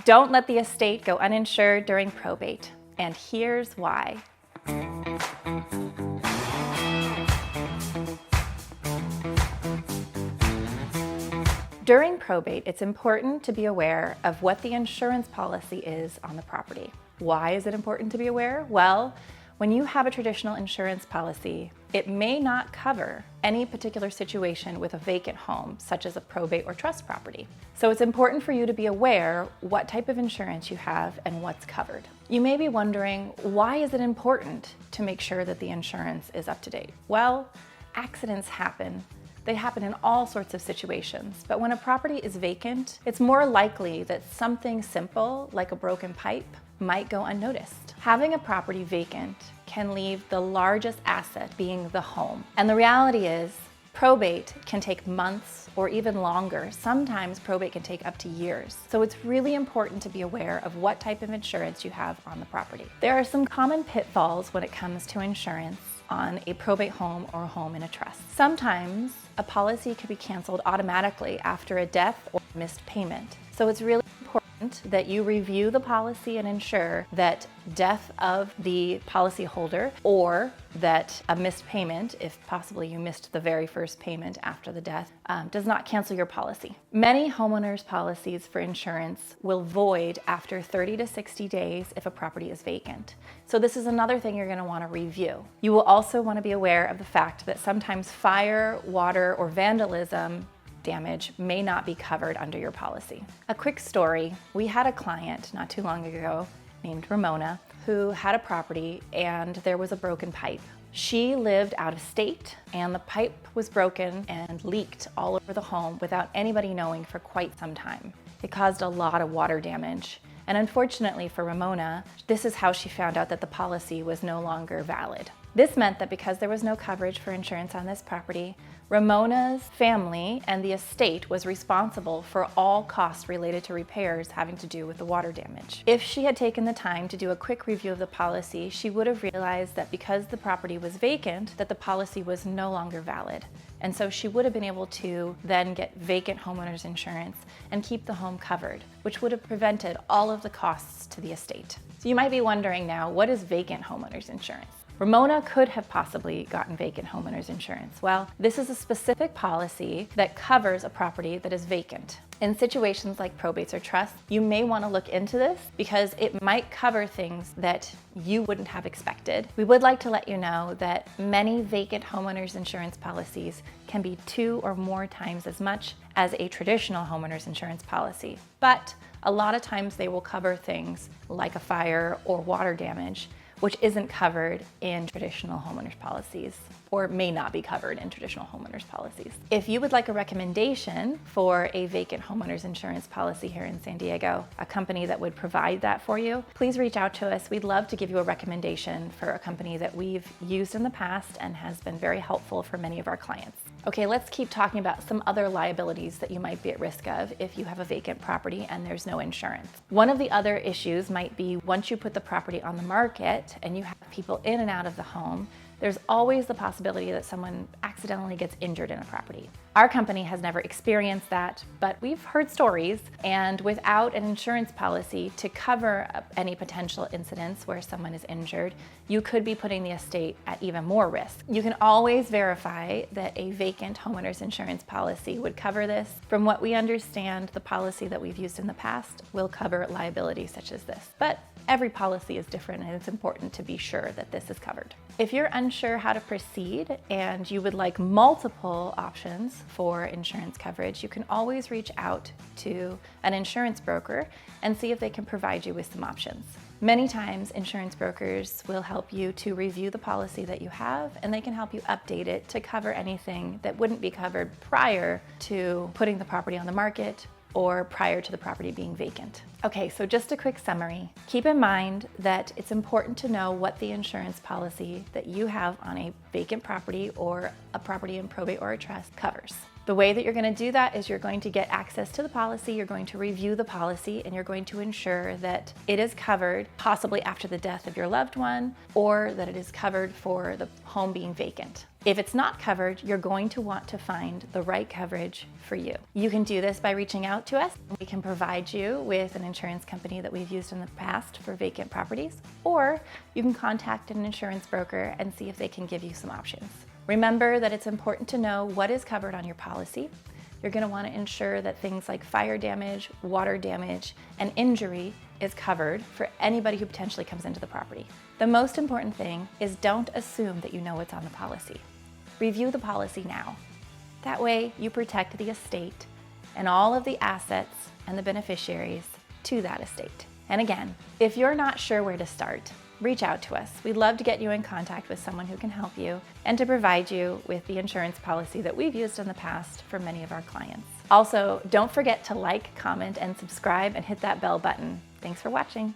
Don't let the estate go uninsured during probate, and here's why. During probate, it's important to be aware of what the insurance policy is on the property. Why is it important to be aware? Well, when you have a traditional insurance policy, it may not cover any particular situation with a vacant home, such as a probate or trust property. So it's important for you to be aware what type of insurance you have and what's covered. You may be wondering, why is it important to make sure that the insurance is up to date? Well, accidents happen. They happen in all sorts of situations, but when a property is vacant, it's more likely that something simple, like a broken pipe, might go unnoticed. Having a property vacant can leave the largest asset being the home. And the reality is, probate can take months or even longer. Sometimes probate can take up to years. So it's really important to be aware of what type of insurance you have on the property. There are some common pitfalls when it comes to insurance on a probate home or a home in a trust. Sometimes a policy could be canceled automatically after a death or missed payment. So it's really important that you review the policy and ensure that death of the policyholder or that a missed payment, if possibly you missed the very first payment after the death, does not cancel your policy. Many homeowners' policies for insurance will void after 30 to 60 days if a property is vacant. So this is another thing you're going to want to review. You will also want to be aware of the fact that sometimes fire, water, or vandalism damage may not be covered under your policy. A quick story, we had a client not too long ago named Ramona who had a property and there was a broken pipe. She lived out of state and the pipe was broken and leaked all over the home without anybody knowing for quite some time. It caused a lot of water damage. And unfortunately for Ramona, this is how she found out that the policy was no longer valid. This meant that because there was no coverage for insurance on this property, Ramona's family and the estate was responsible for all costs related to repairs having to do with the water damage. If she had taken the time to do a quick review of the policy, she would have realized that because the property was vacant, that the policy was no longer valid. And so she would have been able to then get vacant homeowners insurance and keep the home covered, which would have prevented all of the costs to the estate. So you might be wondering now, what is vacant homeowners insurance? Ramona could have possibly gotten vacant homeowners insurance. Well, this is a specific policy that covers a property that is vacant. In situations like probates or trusts, you may want to look into this because it might cover things that you wouldn't have expected. We would like to let you know that many vacant homeowners insurance policies can be 2 or more times as much as a traditional homeowners insurance policy. But a lot of times they will cover things like a fire or water damage, which isn't covered in traditional homeowners policies or may not be covered in traditional homeowners policies. If you would like a recommendation for a vacant homeowners insurance policy here in San Diego, a company that would provide that for you, please reach out to us. We'd love to give you a recommendation for a company that we've used in the past and has been very helpful for many of our clients. Okay, let's keep talking about some other liabilities that you might be at risk of if you have a vacant property and there's no insurance. One of the other issues might be once you put the property on the market and you have people in and out of the home, there's always the possibility that someone accidentally gets injured in a property. Our company has never experienced that, but we've heard stories, and without an insurance policy to cover any potential incidents where someone is injured, you could be putting the estate at even more risk. You can always verify that a vacant homeowners insurance policy would cover this. From what we understand, the policy that we've used in the past will cover liabilities such as this. But every policy is different and it's important to be sure that this is covered. If you're unsure how to proceed and you would like multiple options for insurance coverage, you can always reach out to an insurance broker and see if they can provide you with some options. Many times insurance brokers will help you to review the policy that you have, and they can help you update it to cover anything that wouldn't be covered prior to putting the property on the market or prior to the property being vacant. Okay, so just a quick summary. Keep in mind that it's important to know what the insurance policy that you have on a vacant property or a property in probate or a trust covers. The way that you're going to do that is you're going to get access to the policy, you're going to review the policy, and you're going to ensure that it is covered possibly after the death of your loved one or that it is covered for the home being vacant. If it's not covered, you're going to want to find the right coverage for you. You can do this by reaching out to us. We can provide you with an insurance company that we've used in the past for vacant properties, or you can contact an insurance broker and see if they can give you some options. Remember that it's important to know what is covered on your policy. You're going to want to ensure that things like fire damage, water damage, and injury is covered for anybody who potentially comes into the property. The most important thing is don't assume that you know what's on the policy. Review the policy now. That way you protect the estate and all of the assets and the beneficiaries to that estate. And again, if you're not sure where to start, reach out to us. We'd love to get you in contact with someone who can help you and to provide you with the insurance policy that we've used in the past for many of our clients. Also, don't forget to like, comment, and subscribe and hit that bell button. Thanks for watching.